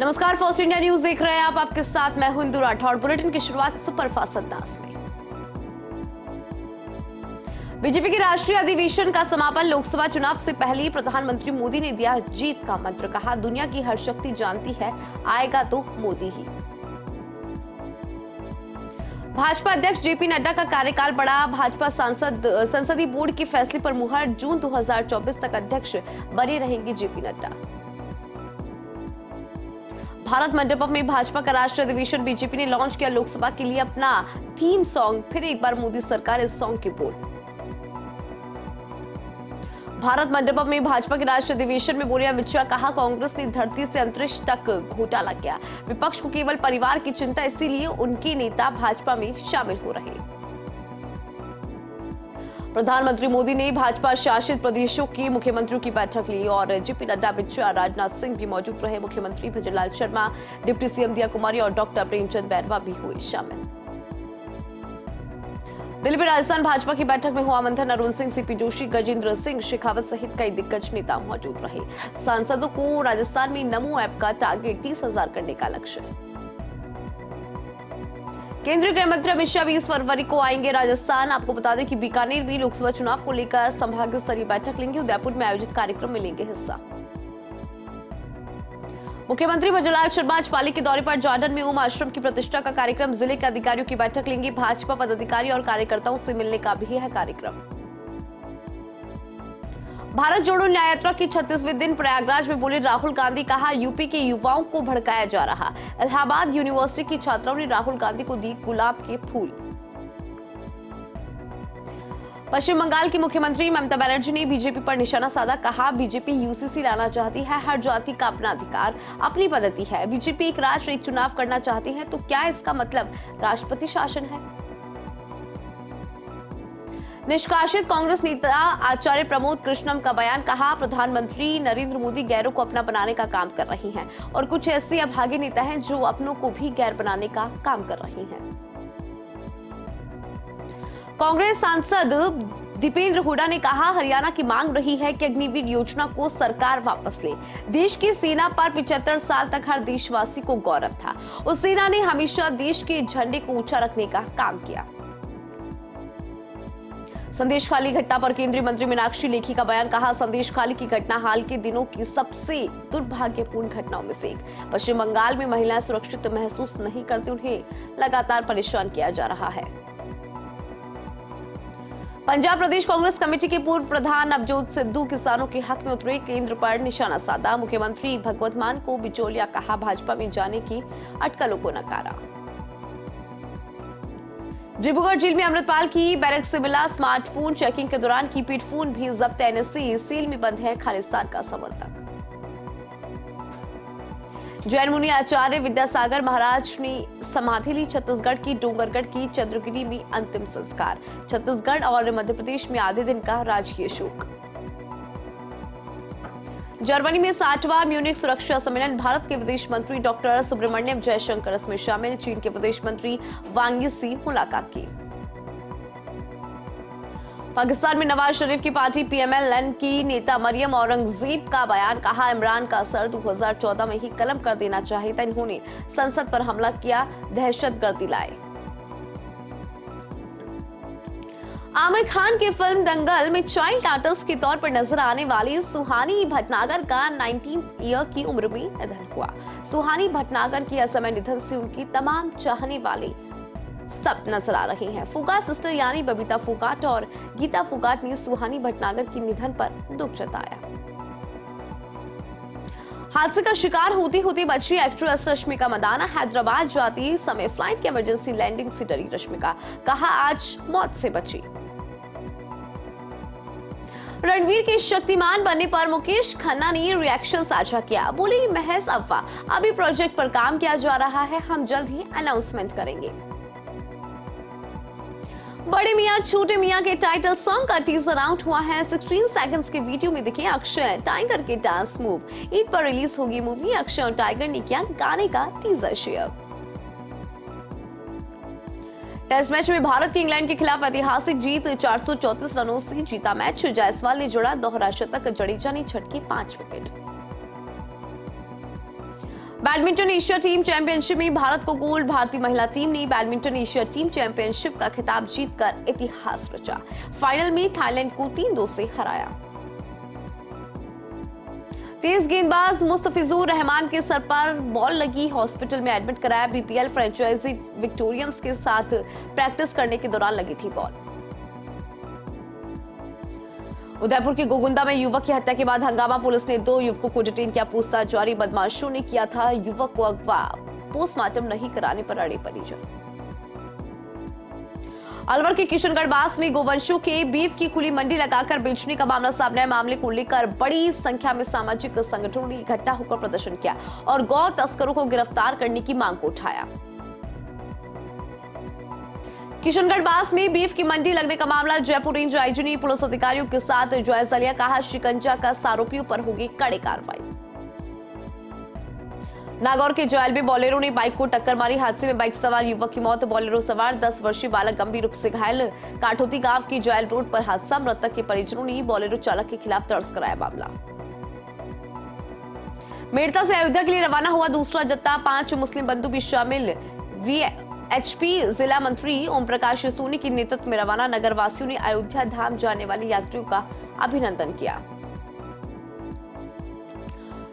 नमस्कार, first India news देख रहे हैं आप। आपके साथ मैं हूं इंदु राठौड़। बुलेटिन की शुरुआत सुपरफास्ट अंदाज में। बीजेपी के राष्ट्रीय अधिवेशन का समापन। लोकसभा चुनाव से पहले प्रधानमंत्री मोदी ने दिया जीत का मंत्र। कहा, दुनिया की हर शक्ति जानती है आएगा तो मोदी ही। भाजपा अध्यक्ष जेपी नड्डा का कार्यकाल बढ़ा। भाजपा संसदीय बोर्ड के फैसले पर मुहर। जून 2024 तक अध्यक्ष बने रहेंगे जेपी नड्डा। भारत मंडपम में भाजपा का राष्ट्रीय अधिवेशन। बीजेपी ने लॉन्च किया लोकसभा के लिए अपना थीम सॉन्ग। फिर एक बार मोदी सरकार इस सॉन्ग की बोल। भारत मंडपम में भाजपा के राष्ट्रीय अधिवेशन में बोले अमित शाह। कहा, कांग्रेस ने धरती से अंतरिक्ष तक घोटाला किया। विपक्ष को केवल परिवार की चिंता, इसीलिए उनके नेता भाजपा में शामिल हो रहे। प्रधानमंत्री मोदी ने भाजपा शासित प्रदेशों के मुख्यमंत्रियों की बैठक ली और जेपी नड्डा, अमित शाह, राजनाथ सिंह भी मौजूद रहे। मुख्यमंत्री भजनलाल शर्मा, डिप्टी सीएम दिया कुमारी और डॉक्टर प्रेमचंद बैरवा भी हुए शामिल। दिल्ली में राजस्थान भाजपा की बैठक में हुआ मंथन। अरुण सिंह, सीपी जोशी, गजेंद्र सिंह शेखावत सहित कई दिग्गज नेता मौजूद रहे। सांसदों को राजस्थान में नमो ऐप का टारगेट 30,000 करने का लक्ष्य। केंद्रीय गृह मंत्री अमित शाह 20 फरवरी को आएंगे राजस्थान। आपको बता दें कि बीकानेर में लोकसभा चुनाव को लेकर संभागीय स्तरीय बैठक लेंगे। उदयपुर में आयोजित कार्यक्रम में लेंगे हिस्सा। मुख्यमंत्री भजनलाल शर्मा आज पाली के दौरे पर। जॉर्डन में ओम आश्रम की प्रतिष्ठा का कार्यक्रम। जिले के अधिकारियों की बैठक लेंगे। भाजपा पदाधिकारी और कार्यकर्ताओं से मिलने का भी है कार्यक्रम। भारत जोड़ो न्याय यात्रा के 36वें दिन प्रयागराज में बोले राहुल गांधी। कहा, यूपी के युवाओं को भड़काया जा रहा। इलाहाबाद यूनिवर्सिटी की छात्राओं ने राहुल गांधी को दी गुलाब के फूल। पश्चिम बंगाल की मुख्यमंत्री ममता बनर्जी ने बीजेपी पर निशाना साधा। कहा, बीजेपी यूसीसी लाना चाहती है। हर जाति का अपना अधिकार, अपनी पद्धति है। बीजेपी एक राष्ट्र एक चुनाव करना चाहती है, तो क्या इसका मतलब राष्ट्रपति शासन है? निष्कासित कांग्रेस नेता आचार्य प्रमोद कृष्णम का बयान। कहा, प्रधानमंत्री नरेंद्र मोदी गैरों को अपना बनाने का काम कर रही हैं और कुछ ऐसे अभागे नेता हैं जो अपनों को भी गैर बनाने का काम कर रही हैं। कांग्रेस सांसद दीपेंद्र हुड्डा ने कहा, हरियाणा की मांग रही है कि अग्निवीर योजना को सरकार वापस ले। देश की सेना पर 75 साल तक हर देशवासी को गौरव था। उस सेना ने हमेशा देश के झंडे को ऊंचा रखने का काम किया। संदेश खाली घटना पर केंद्रीय मंत्री मीनाक्षी लेखी का बयान। कहा, संदेश खाली की घटना हाल के दिनों की सबसे दुर्भाग्यपूर्ण घटनाओं में से एक। पश्चिम बंगाल में महिलाएं सुरक्षित महसूस नहीं करती, उन्हें लगातार परेशान किया जा रहा है। पंजाब प्रदेश कांग्रेस कमेटी के पूर्व प्रधान नवजोत सिद्धू किसानों के हक में उतरे। केंद्र पर निशाना साधा। मुख्यमंत्री भगवंत मान को बिचौलिया कहा। भाजपा में जाने की अटकलों को नकारा। डिब्रूगढ़ जेल में अमृतपाल की बैरक से मिला स्मार्टफोन। चेकिंग के दौरान कीपैड फोन भी जब्त। एनएससी सेल में बंद है खालिस्तान का समर्थक। जैन मुनि आचार्य विद्यासागर महाराज ने समाधि ली। छत्तीसगढ़ की डोंगरगढ़ की चंद्रगिरी में अंतिम संस्कार। छत्तीसगढ़ और मध्य प्रदेश में आधे दिन का राजकीय शोक। जर्मनी में 60वां म्यूनिख सुरक्षा सम्मेलन। भारत के विदेश मंत्री डॉक्टर सुब्रमण्यम जयशंकर इसमें शामिल। चीन के विदेश मंत्री वांग यी से मुलाकात की। पाकिस्तान में नवाज शरीफ की पार्टी पीएमएल-एन की नेता मरियम औरंगजेब का बयान। कहा, इमरान का सर 2014 में ही कलम कर देना चाहिए था। इन्होंने संसद पर हमला किया, दहशतगर्दी लाए। आमिर खान की फिल्म दंगल में चाइल्ड आर्टिस्ट के तौर पर नजर आने वाली सुहानी भटनागर का 19 ईयर की उम्र में निधन हुआ। सुहानी भटनागर की असमय निधन से उनकी तमाम चाहने वाले सब नजर आ रहे हैं। फोगाट सिस्टर यानी बबीता फोगाट और गीता फोगाट ने सुहानी भटनागर के निधन पर दुख जताया। हादसे का शिकार होती होती बची एक्ट्रेस रश्मिका मंदाना। हैदराबाद जाती समय फ्लाइट की इमरजेंसी लैंडिंग से डरी रश्मिका। कहा, आज मौत से बची। रणवीर के शक्तिमान बनने पर मुकेश खन्ना ने रिएक्शन साझा किया। बोले, महज अफवाह, अभी प्रोजेक्ट पर काम किया जा रहा है, हम जल्द ही अनाउंसमेंट करेंगे। बड़े मियां छोटे मियां के टाइटल सॉन्ग का टीजर आउट हुआ है। 16 सेकंड्स के वीडियो में दिखे अक्षय टाइगर के डांस मूव। ईद पर रिलीज होगी मूवी। अक्षय और टाइगर ने किया गाने का टीजर शेयर। टेस्ट मैच में भारत की इंग्लैंड के खिलाफ ऐतिहासिक जीत। 434 रनों से जीता मैच। जायसवाल ने जोड़ा दोहरा शतक। जडेजा ने छटके 5 wicket. Badminton Asia team championship में भारत को गोल्ड। भारतीय महिला टीम ने बैडमिंटन एशिया टीम चैंपियनशिप का खिताब जीतकर इतिहास रचा। फाइनल में थाईलैंड को 3-2 से हराया। तेज गेंदबाज मुस्तफिजुर रहमान के सर पर बॉल लगी, हॉस्पिटल में एडमिट कराया। बीपीएल फ्रेंचाइजी विक्टोरियंस के साथ प्रैक्टिस करने के दौरान लगी थी बॉल। उदयपुर के गोगुंदा में युवक की हत्या के बाद हंगामा, पुलिस ने 2 युवकों को डिटेन किया। पूछताछ जारी, बदमाशों ने किया था युवक को अगवा, पोस्टमार्टम नहीं कराने पर अड़े परिजन। अलवर के किशनगढ़ बास में गोवंशों के बीफ की खुली मंडी लगाकर बेचने का मामला सामने आया। मामले को लेकर बड़ी संख्या में सामाजिक संगठनों ने इकट्ठा होकर प्रदर्शन किया और गौ तस्करों को गिरफ्तार करने की मांग को उठाया। किशनगढ़ बास में बीफ की मंडी लगने का मामला, जयपुर रेंज आईजी ने पुलिस अधिकारियों के साथ जायजा लिया। कहा शिकंजा का आरोपियों पर होगी कड़ी कार्रवाई। नागौर के जायल में बोलेरो ने बाइक को टक्कर मारी, हादसे में बाइक सवार युवक की मौत। बोलेरो सवार 10 वर्षीय बालक गंभीर रूप से घायल। काठोती गांव की जायल रोड पर हादसा, मृतक के परिजनों ने बोलेरो चालक के खिलाफ दर्ज कराया मामला। मेड़ता से अयोध्या के लिए रवाना हुआ दूसरा जत्था, 5 मुस्लिम बंधु भी शामिल। वीएचपी जिला मंत्री ओम प्रकाश सोनी के नेतृत्व में रवाना। नगर वासियों ने अयोध्या धाम जाने वाले यात्रियों का अभिनंदन किया।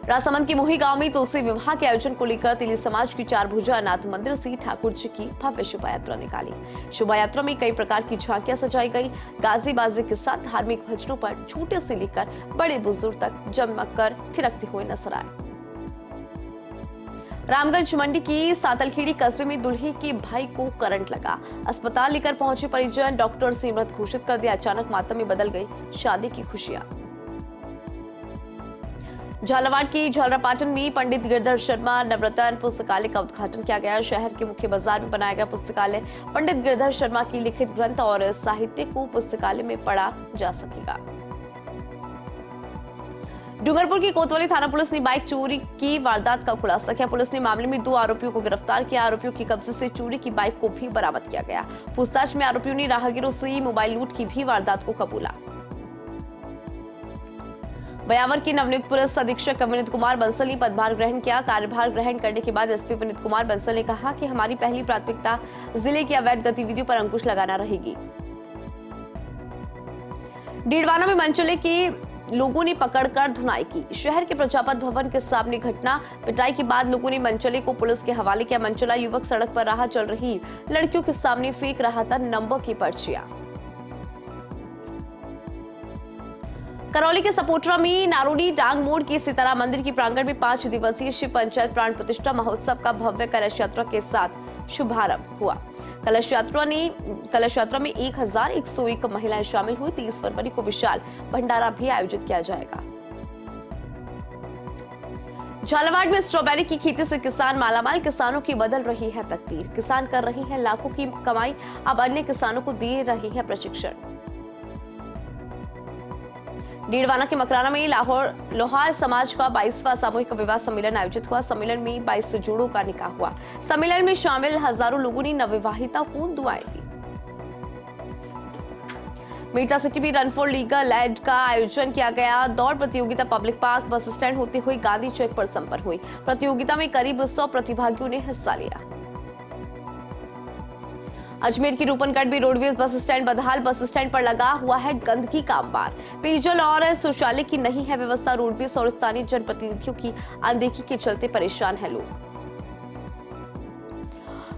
राजसमंद के मोही गांव में तुलसी विवाह के आयोजन को लेकर तेली समाज की 4 भुजा नाथ मंदिर से ठाकुर जी की भव्य शोभा यात्रा निकाली। शोभा यात्रा में कई प्रकार की झांकियां सजाई गई। गाजी बाजी के साथ धार्मिक भजनों पर छोटे से लेकर बड़े बुजुर्ग तक जमकर कर थिरकते हुए नजर आए। रामगंज मंडी की सातलखेड़ी कस्बे में दूल्हे के भाई को करंट लगा, अस्पताल लेकर पहुंचे परिजन, डॉक्टर से मृत घोषित कर दिया। अचानक मातम में बदल गई शादी की खुशियां। झालावाड़ के झालरापाटन में पंडित गिरधर शर्मा नवरत्न पुस्तकालय का उद्घाटन किया गया। शहर के मुख्य बाजार में बनाया गया पुस्तकालय पंडित गिरधर शर्मा की लिखित ग्रंथ और साहित्य को पुस्तकालय में पढ़ा जा सकेगा। डूंगरपुर की कोतवाली थाना पुलिस ने बाइक चोरी की वारदात का खुलासा किया। पुलिस ने मामले में 2 आरोपियों को गिरफ्तार किया। आरोपियों के कब्जे से चोरी की बाइक को भी बरामद किया गया। पूछताछ में आरोपियों ने राहगीरों से मोबाइल लूट की भी वारदात को कबूला। बयावर के नवनियुक्त पुलिस अधीक्षक विनीत कुमार बंसल ने पदभार ग्रहण किया। कार्यभार ग्रहण करने के बाद एसपी विनीत कुमार बंसल ने कहा कि हमारी पहली प्राथमिकता जिले की अवैध गतिविधियों पर अंकुश लगाना रहेगी। डीडवाना में मनचले के लोगों ने पकड़कर धुनाई की। शहर के प्रजापत भवन के सामने घटना, पिटाई के बाद लोगों ने मनचले को पुलिस के हवाले किया। मनचला युवक सड़क पर राह चल रही लड़कियों के सामने फेंक रहा था नंबर की पर्चियां। करौली के सपोटरा में नारोडी डांग मोड़ के सीताराम मंदिर की प्रांगण में 5 दिवसीय शिव पंचायत प्राण प्रतिष्ठा महोत्सव का भव्य कलश यात्रा के साथ शुभारंभ हुआ। कलश यात्रा में 1101 महिलाएं शामिल हुई। 30 फरवरी को विशाल भंडारा भी आयोजित किया जाएगा। झालावाड़ में स्ट्रॉबेरी की खेती से किसान मालामाल, किसानों की बदल रही है तकदीर। किसान कर रहे हैं लाखों की कमाई, अब अन्य किसानों को दे रहे हैं प्रशिक्षण। डीडवाना के मकराना में लोहार समाज का 22वां सामूहिक विवाह सम्मेलन आयोजित हुआ। सम्मेलन में 22 जोड़ों का निकाह हुआ। सम्मेलन में शामिल हजारों लोगों ने नवविवाहिता को दुआएं दी। मेरठा सिटी में रन फॉर लीगल एड का आयोजन किया गया। दौड़ प्रतियोगिता पब्लिक पार्क बस स्टैंड होते हुए गांधी चौक पर संपन्न हुई। प्रतियोगिता में करीब 100 प्रतिभागियों ने हिस्सा लिया। अजमेर की रूपनगढ़ में रोडवेज बस स्टैंड बदहाल, बस स्टैंड पर लगा हुआ है गंदगी का अंबार। पेयजल और शौचालय की नहीं है व्यवस्था। रोडवेज और स्थानीय जनप्रतिनिधियों की अनदेखी के चलते परेशान है लोग।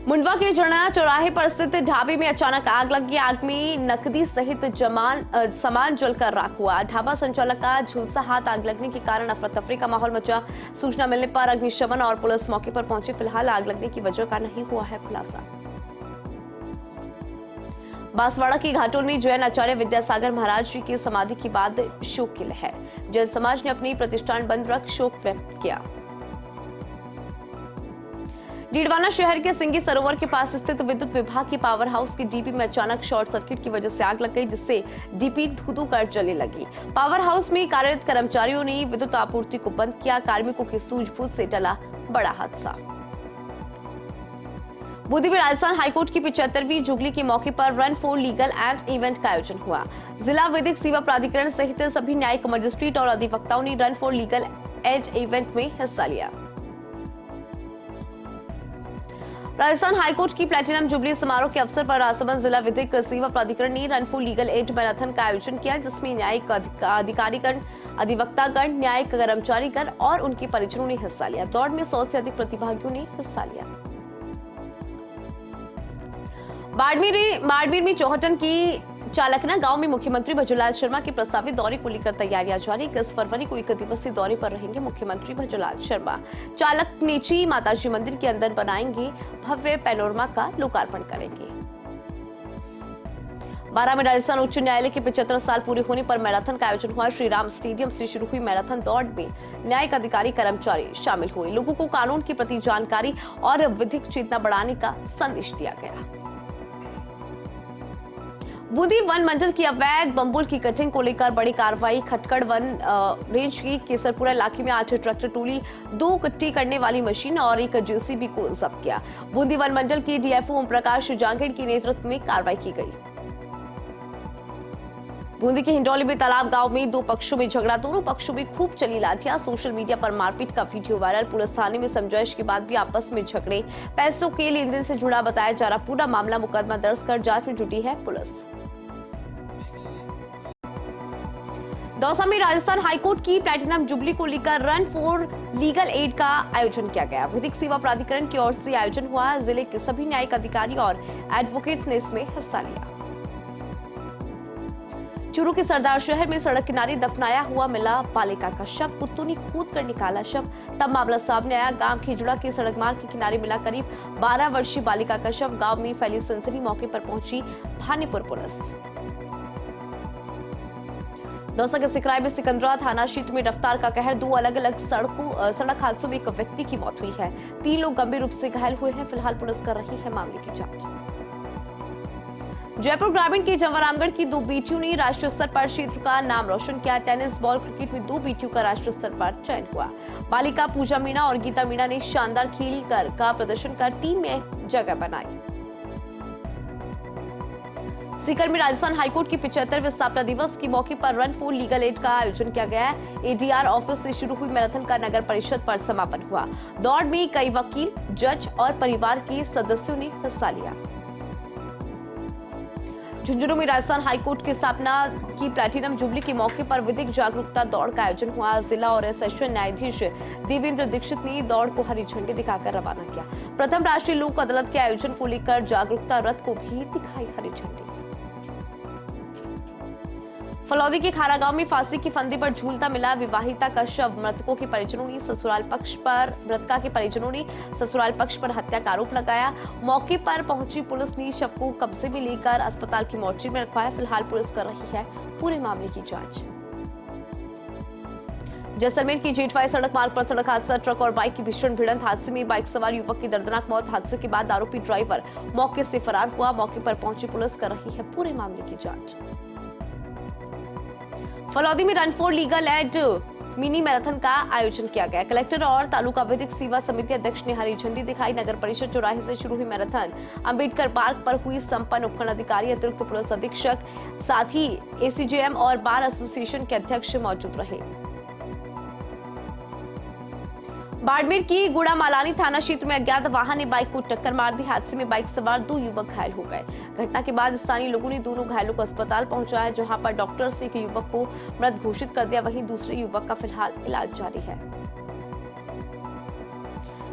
मुंडवा के झरना चौराहे पर स्थित ढाबे में अचानक आग लगी। आग में नकदी सहित सामान जलकर राख हुआ। ढाबा संचालक का झुलसा हाथ, आग लगने के कारण अफरा तफरी का माहौल मचा। सूचना मिलने पर अग्निशमन और पुलिस मौके पर पहुंचे। फिलहाल आग लगने की वजह का नहीं हुआ है खुलासा। बांसवाड़ा के घाटोल में जैन आचार्य विद्यासागर महाराज जी की समाधि के बाद शोक की लहर। जैन समाज ने अपनी प्रतिष्ठान बंद रख शोक व्यक्त किया। डीडवाना शहर के सिंगी सरोवर के पास स्थित विद्युत विभाग के पावर हाउस की डीपी में अचानक शॉर्ट सर्किट की वजह से आग लग गई, जिससे डीपी धू-धू कर जलने लगी। पावर हाउस में कार्यरत कर्मचारियों ने विद्युत आपूर्ति को बंद किया। कार्मिकों की सूझबूझ से टला बड़ा हादसा। बूंदी में राजस्थान हाईकोर्ट की 75वीं जुबली के मौके पर run for legal aid event का आयोजन हुआ। जिला विधिक सेवा प्राधिकरण सहित सभी न्यायिक मजिस्ट्रेट और अधिवक्ताओं ने run for legal aid event में हिस्सा लिया। राजस्थान हाईकोर्ट की प्लैटिनम जुबली समारोह के अवसर पर राजसमंद जिला विधिक सेवा प्राधिकरण ने run for legal aid marathon का आयोजन किया, जिसमें न्यायिक अधिकारीगण, अधिवक्तागण, न्यायिक कर्मचारीगण और उनके परिजनों ने हिस्सा लिया। दौड़ में 100 से अधिक प्रतिभागियों ने हिस्सा लिया। बाड़मेर में चौहटन की चालकना गांव में मुख्यमंत्री भजनलाल शर्मा के प्रस्तावित दौरे को लेकर तैयारियां जारी। 21 फरवरी को 1 दिवसीय दौरे पर रहेंगे मुख्यमंत्री भजनलाल शर्मा। चालकनेची माताजी मंदिर के अंदर बनाएंगे भव्य पैनोरमा का लोकार्पण करेंगे। 12 में राजस्थान उच्च न्यायालय के 75 साल पूरे होने पर मैराथन का आयोजन हुआ। श्री राम स्टेडियम से शुरू हुई मैराथन दौड़ में न्यायिक अधिकारी, कर्मचारी शामिल हुए। लोगों को कानून के प्रति जानकारी और विधिक चेतना बढ़ाने का संदेश दिया गया। बूंदी वन मंडल की अवैध बम्बुल की कटिंग को लेकर बड़ी कार्रवाई। खटकड़ वन रेंज की केसरपुरा इलाके में 8 ट्रैक्टर ट्रॉली, 2 कट्टी करने वाली मशीन और 1 जेसीबी को जब्त किया। बूंदी वन मंडल के डीएफओ ओम प्रकाश जांगीड़ के नेतृत्व में कार्रवाई की गई। बूंदी के हिंडौली में तालाब गांव में 2 पक्षों में झगड़ा, दोनों पक्षों में खूब चली लाठियां। सोशल मीडिया पर मारपीट का वीडियो वायरल। पुलिस थाने में समझाइश के बाद भी आपस में झगड़े, पैसों के लेन देन से जुड़ा बताया जा रहा पूरा मामला। मुकदमा दर्ज कर जांच में जुटी है पुलिस। दौसा में राजस्थान हाईकोर्ट की प्लैटिनम जुबली को लेकर रन फॉर लीगल एड का आयोजन किया गया। विधिक सेवा प्राधिकरण की ओर से आयोजन हुआ। जिले के सभी न्यायिक अधिकारी और एडवोकेट्स ने इसमें हिस्सा लिया। चूरू के सरदार शहर में सड़क किनारे दफनाया हुआ मिला बालिका का शव। कुत्तों ने कूद कर निकाला शव, तब मामला सामने आया। गांव खेजुड़ा के सड़क मार्ग के किनारे मिला करीब 12 वर्षीय बालिका का शव। गांव में फैली सनसनी। मौके पर पहुंची भानीपुर पुलिस। दौसा के सिकराय में सिकंदरा थाना क्षेत्र में रफ्तार का कहर। 2 अलग अलग सड़क हादसों में एक व्यक्ति की मौत हुई है। 3 लोग गंभीर रूप से घायल हुए हैं। फिलहाल पुलिस कर रही है मामले की जांच। जयपुर ग्रामीण के जवारामगढ़ की 2 बेटियों ने राष्ट्रीय स्तर पर क्षेत्र का नाम रोशन किया। टेनिस बॉल क्रिकेट में 2 बेटियों का राष्ट्रीय स्तर पर चयन हुआ। बालिका पूजा मीणा और गीता मीणा ने शानदार खेल का प्रदर्शन कर टीम में जगह बनाई। सीकर में राजस्थान हाईकोर्ट की 75वें स्थापना दिवस के मौके पर रन फॉर लीगल एड का आयोजन किया गया है। एडीआर ऑफिस से शुरू हुई मैराथन का नगर परिषद पर समापन हुआ। दौड़ में कई वकील, जज और परिवार के सदस्यों ने हिस्सा लिया। झुंझुनू में राजस्थान हाईकोर्ट की स्थापना की प्लैटिनम जुबली के मौके पर विधिक जागरूकता दौड़ का आयोजन हुआ। जिला और सेशन न्यायाधीश देवेंद्र दीक्षित ने दौड़ को हरी झंडी दिखाकर रवाना किया। प्रथम राष्ट्रीय लोक अदालत के आयोजन को लेकर जागरूकता रथ को भी दिखाई हरी झंडी। फलौदी के खारा गांव में फांसी की फंदे पर झूलता मिला विवाहिता का शव। मृतका के परिजनों ने ससुराल पक्ष पर हत्या का आरोप लगाया। मौके पर पहुंची पुलिस ने शव को कब्जे में लेकर अस्पताल की मोर्चरी में रखवाया। फिलहाल पुलिस कर रही है पूरे मामले की जांच। जैसलमेर की जेठवाई सड़क मार्ग पर सड़क हादसा। ट्रक और बाइक की भीषण भिड़ंत। हादसे में बाइक सवार युवक की दर्दनाक मौत। हादसे के बाद आरोपी ड्राइवर मौके से फरार हुआ। मौके पर पहुंची पुलिस कर रही है पूरे मामले की जांच। फलौदी में run for legal aid mini marathon का आयोजन किया गया। कलेक्टर और तालुका विधिक सेवा समिति अध्यक्ष ने हरी झंडी दिखाई। नगर परिषद चौराहे से शुरू हुई मैराथन अंबेडकर पार्क पर हुई संपन्न। उपखंड अधिकारी, अतिरिक्त पुलिस अधीक्षक, साथ ही एसीजेएम और बार एसोसिएशन के अध्यक्ष मौजूद रहे। बाड़मेर की गुड़ामालानी थाना क्षेत्र में अज्ञात वाहन ने बाइक को टक्कर मार दी। हादसे में बाइक सवार 2 युवक घायल हो गए। घटना के बाद स्थानीय लोगों ने दोनों घायलों को अस्पताल पहुंचाया, जहां पर डॉक्टर से एक युवक को मृत घोषित कर दिया। वहीं दूसरे युवक का फिलहाल इलाज जारी है।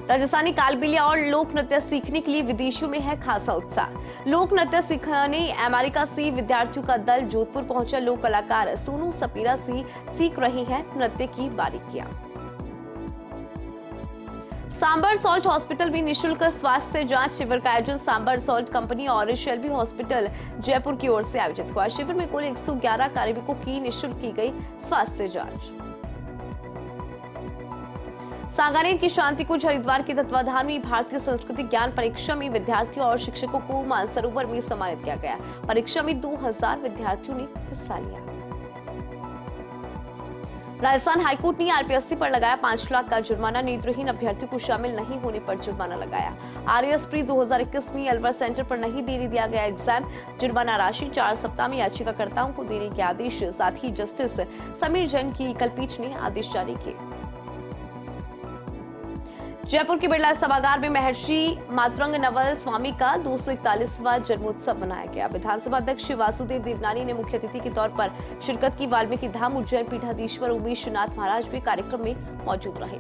राजस्थानी कालबेलिया और लोक नृत्य सीखने के लिए विदेशियों में है खासा उत्साह। लोक नृत्य सीखने अमेरिका से विद्यार्थियों का दल जोधपुर पहुंचा। लोक कलाकार सोनू सपेरा से सीख रही है नृत्य की बारीकियां। सांबर सॉल्ट हॉस्पिटल में निःशुल्क स्वास्थ्य जांच शिविर का आयोजन सांबर सॉल्ट कंपनी और शेल्बी हॉस्पिटल जयपुर की ओर से आयोजित हुआ। शिविर में कुल 111 कार्मिकों की निःशुल्क की गई स्वास्थ्य जांच। सांगानेर की शांति कुंज हरिद्वार के तत्वाधान में भारतीय संस्कृति ज्ञान परीक्षा में विद्यार्थियों और शिक्षकों को मानसरोवर में सम्मानित किया गया। परीक्षा में 2000 विद्यार्थियों ने हिस्सा लिया। राजस्थान हाईकोर्ट ने आरपीएससी पर लगाया 5 लाख का जुर्माना। नेत्रहीन अभ्यर्थियों को शामिल नहीं होने पर जुर्माना लगाया। आरएस प्री 2021 में अलवर सेंटर पर नहीं देने दिया गया एग्जाम। जुर्माना राशि 4 सप्ताह में याचिकाकर्ताओं को देने के आदेश। साथ ही जस्टिस समीर जैन की एकल पीठ ने आदेश जारी किए। जयपुर के बिरला सभागार में महर्षि मातंग नवल स्वामी का 241वां जन्मोत्सव मनाया गया। विधानसभा अध्यक्ष वासुदेव देवनानी ने मुख्य अतिथि के तौर पर शिरकत की। वाल्मीकि धाम उज्जैन पीठाधीश्वर उमेश नाथ महाराज भी कार्यक्रम में मौजूद रहे।